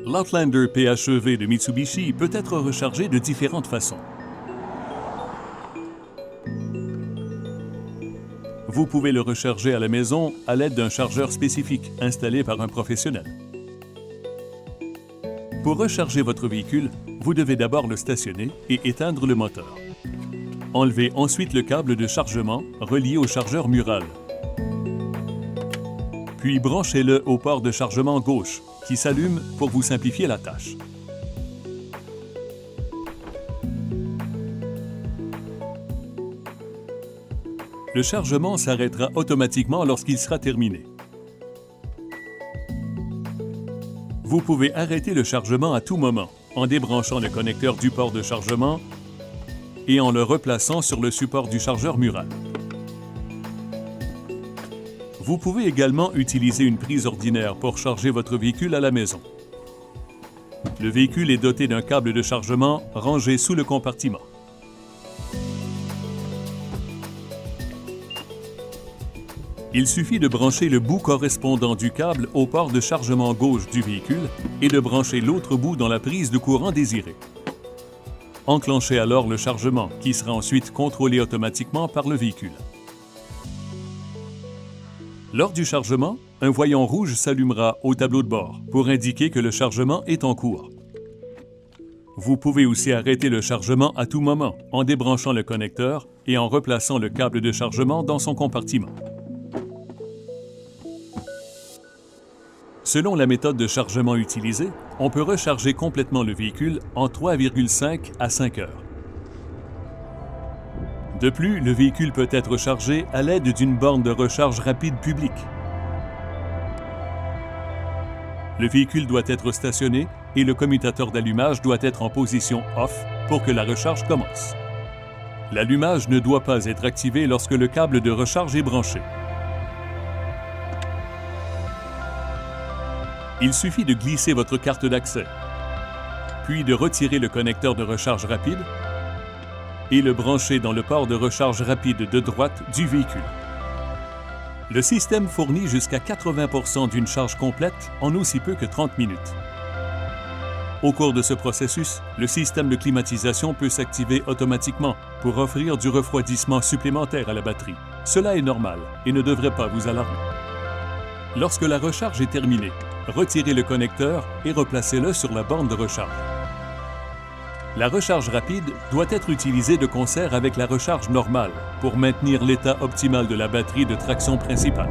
L'Outlander PHEV de Mitsubishi peut être rechargé de différentes façons. Vous pouvez le recharger à la maison à l'aide d'un chargeur spécifique installé par un professionnel. Pour recharger votre véhicule, vous devez d'abord le stationner et éteindre le moteur. Enlevez ensuite le câble de chargement relié au chargeur mural. Puis branchez-le au port de chargement gauche qui s'allume pour vous simplifier la tâche. Le chargement s'arrêtera automatiquement lorsqu'il sera terminé. Vous pouvez arrêter le chargement à tout moment en débranchant le connecteur du port de chargement et en le replaçant sur le support du chargeur mural. Vous pouvez également utiliser une prise ordinaire pour charger votre véhicule à la maison. Le véhicule est doté d'un câble de chargement rangé sous le compartiment. Il suffit de brancher le bout correspondant du câble au port de chargement gauche du véhicule et de brancher l'autre bout dans la prise de courant désirée. Enclenchez alors le chargement, qui sera ensuite contrôlé automatiquement par le véhicule. Lors du chargement, un voyant rouge s'allumera au tableau de bord pour indiquer que le chargement est en cours. Vous pouvez aussi arrêter le chargement à tout moment en débranchant le connecteur et en replaçant le câble de chargement dans son compartiment. Selon la méthode de chargement utilisée, on peut recharger complètement le véhicule en 3,5 à 5 heures. De plus, le véhicule peut être chargé à l'aide d'une borne de recharge rapide publique. Le véhicule doit être stationné et le commutateur d'allumage doit être en position off pour que la recharge commence. L'allumage ne doit pas être activé lorsque le câble de recharge est branché. Il suffit de glisser votre carte d'accès, puis de retirer le connecteur de recharge rapide et le brancher dans le port de recharge rapide de droite du véhicule. Le système fournit jusqu'à 80% d'une charge complète en aussi peu que 30 minutes. Au cours de ce processus, le système de climatisation peut s'activer automatiquement pour offrir du refroidissement supplémentaire à la batterie. Cela est normal et ne devrait pas vous alarmer. Lorsque la recharge est terminée, retirez le connecteur et replacez-le sur la borne de recharge. La recharge rapide doit être utilisée de concert avec la recharge normale pour maintenir l'état optimal de la batterie de traction principale.